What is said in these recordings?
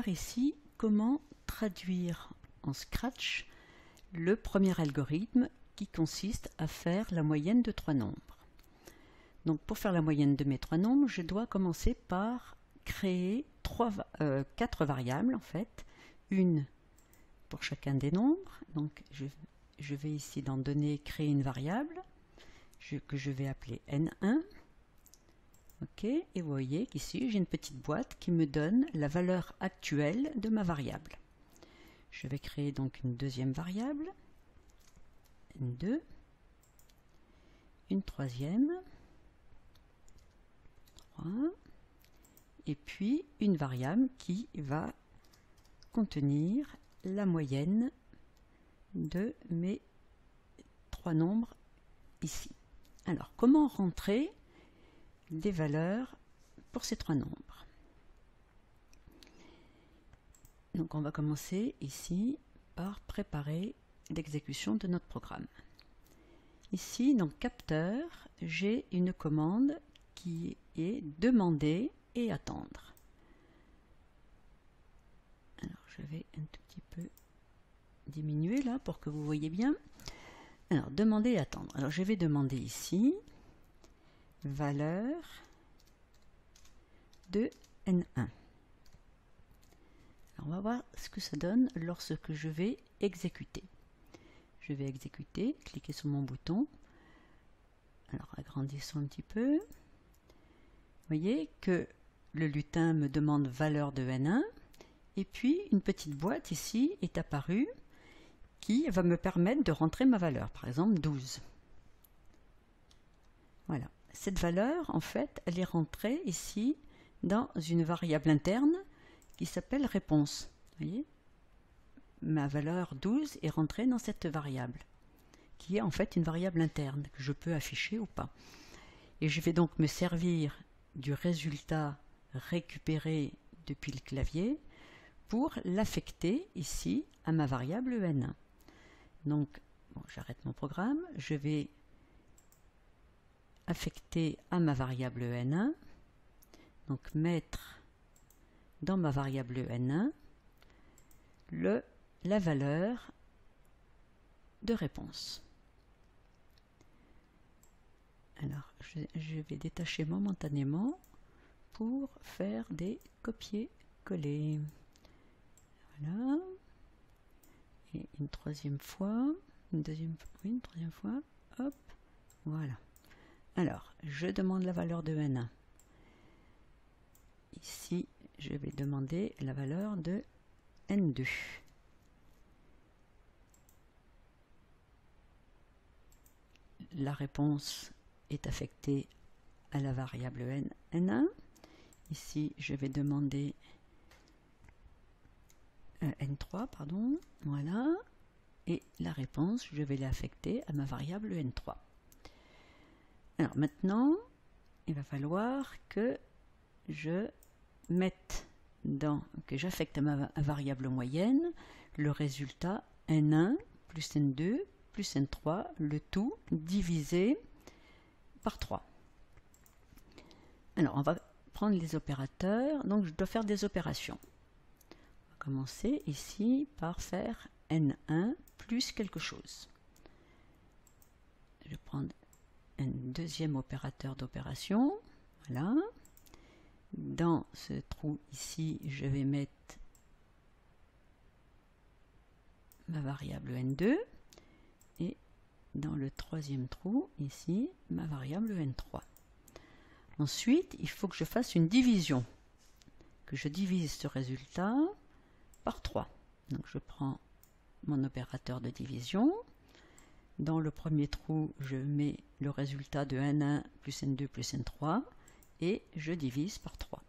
voir ici comment traduire en Scratch le premier algorithme qui consiste à faire la moyenne de trois nombres. Donc pour faire la moyenne de mes trois nombres, je dois commencer par créer quatre variables en fait, une pour chacun des nombres. Donc je vais ici dans Données créer une variable que je vais appeler N1. Ok, et vous voyez qu'ici j'ai une petite boîte qui me donne la valeur actuelle de ma variable. Je vais créer donc une deuxième variable, N2, une troisième, 3, et puis une variable qui va contenir la moyenne de mes trois nombres ici. Alors, comment rentrer des valeurs pour ces trois nombres? Donc on va commencer ici par préparer l'exécution de notre programme. Ici, dans Capteur, j'ai une commande qui est demander et attendre. Alors je vais un tout petit peu diminuer là pour que vous voyez bien. Alors demander et attendre. Alors je vais demander ici valeur de N1. Alors on va voir ce que ça donne lorsque je vais exécuter. Je vais exécuter, cliquer sur mon bouton. Alors agrandissons un petit peu. Vous voyez que le lutin me demande valeur de N1 et puis une petite boîte ici est apparue qui va me permettre de rentrer ma valeur, par exemple 12. Voilà. Cette valeur, en fait, elle est rentrée ici dans une variable interne qui s'appelle réponse. Vous voyez, ma valeur 12 est rentrée dans cette variable, qui est en fait une variable interne que je peux afficher ou pas. Et je vais donc me servir du résultat récupéré depuis le clavier pour l'affecter ici à ma variable N1. Donc, bon, j'arrête mon programme, je vais affecter à ma variable N1, donc mettre dans ma variable N1 la valeur de réponse. Alors, je vais détacher momentanément pour faire des copier-coller. Voilà. Et une troisième fois, une troisième fois, hop, voilà. Alors, je demande la valeur de N1. Ici, je vais demander la valeur de N2. La réponse est affectée à la variable N1. Ici, je vais demander N3, pardon, voilà. Et la réponse, je vais l'affecter à ma variable N3. Alors maintenant, il va falloir que je mette que j'affecte à ma variable moyenne le résultat N1 plus N2 plus N3, le tout divisé par 3. Alors on va prendre les opérateurs, donc je dois faire des opérations. On va commencer ici par faire N1 plus quelque chose. Je vais prendre un deuxième opérateur d'opération, voilà. Dans ce trou ici, je vais mettre ma variable N2 et dans le troisième trou ici, ma variable N3. Ensuite, il faut que je fasse une division, que je divise ce résultat par 3. Donc je prends mon opérateur de division. Dans le premier trou, je mets le résultat de N1 plus N2 plus N3 et je divise par 3.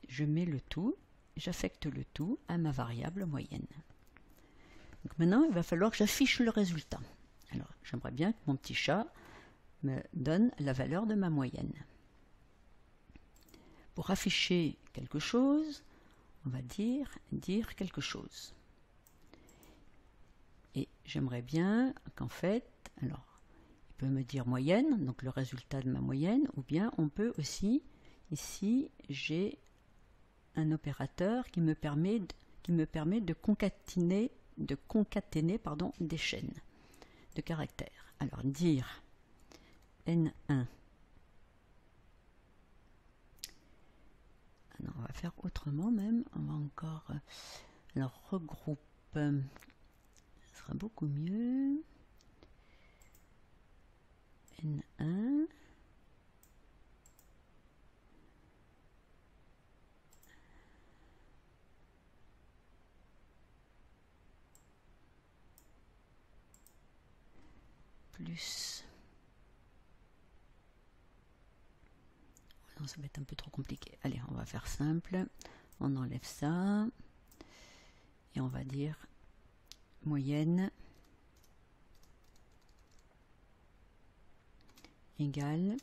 Je mets le tout, j'affecte le tout à ma variable moyenne. Donc maintenant, il va falloir que j'affiche le résultat. Alors, j'aimerais bien que mon petit chat me donne la valeur de ma moyenne. Pour afficher quelque chose, on va dire quelque chose. Et j'aimerais bien qu'en fait, alors, il peut me dire moyenne, donc le résultat de ma moyenne, ou bien on peut aussi, ici, j'ai un opérateur qui me permet de concaténer des chaînes de caractères. Alors dire N1. Alors, on va faire autrement même. On va encore. Alors regroupe. Ce sera beaucoup mieux. N1. Plus. Non, ça va être un peu trop compliqué. Allez, on va faire simple. On enlève ça. Et on va dire moyenne égale.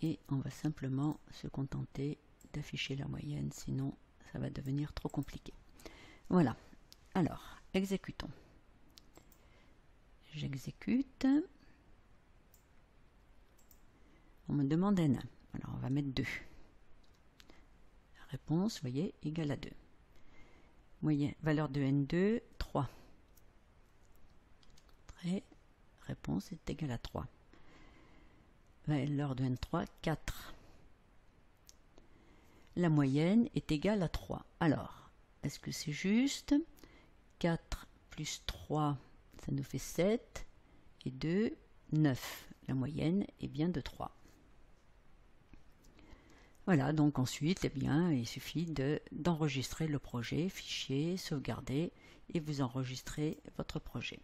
Et on va simplement se contenter d'afficher la moyenne, sinon ça va devenir trop compliqué. Voilà. Alors, exécutons. J'exécute. On me demande N1. Alors on va mettre 2. Réponse, vous voyez, égale à 2. Moyenne, valeur de N2, 3. Réponse est égale à 3. Valeur de N3, 4. La moyenne est égale à 3. Alors, est-ce que c'est juste? 4 plus 3, ça nous fait 7. Et 2, 9. La moyenne est bien de 3. Voilà, donc ensuite, eh bien, il suffit d'enregistrer le projet, fichier, sauvegarder, et vous enregistrez votre projet.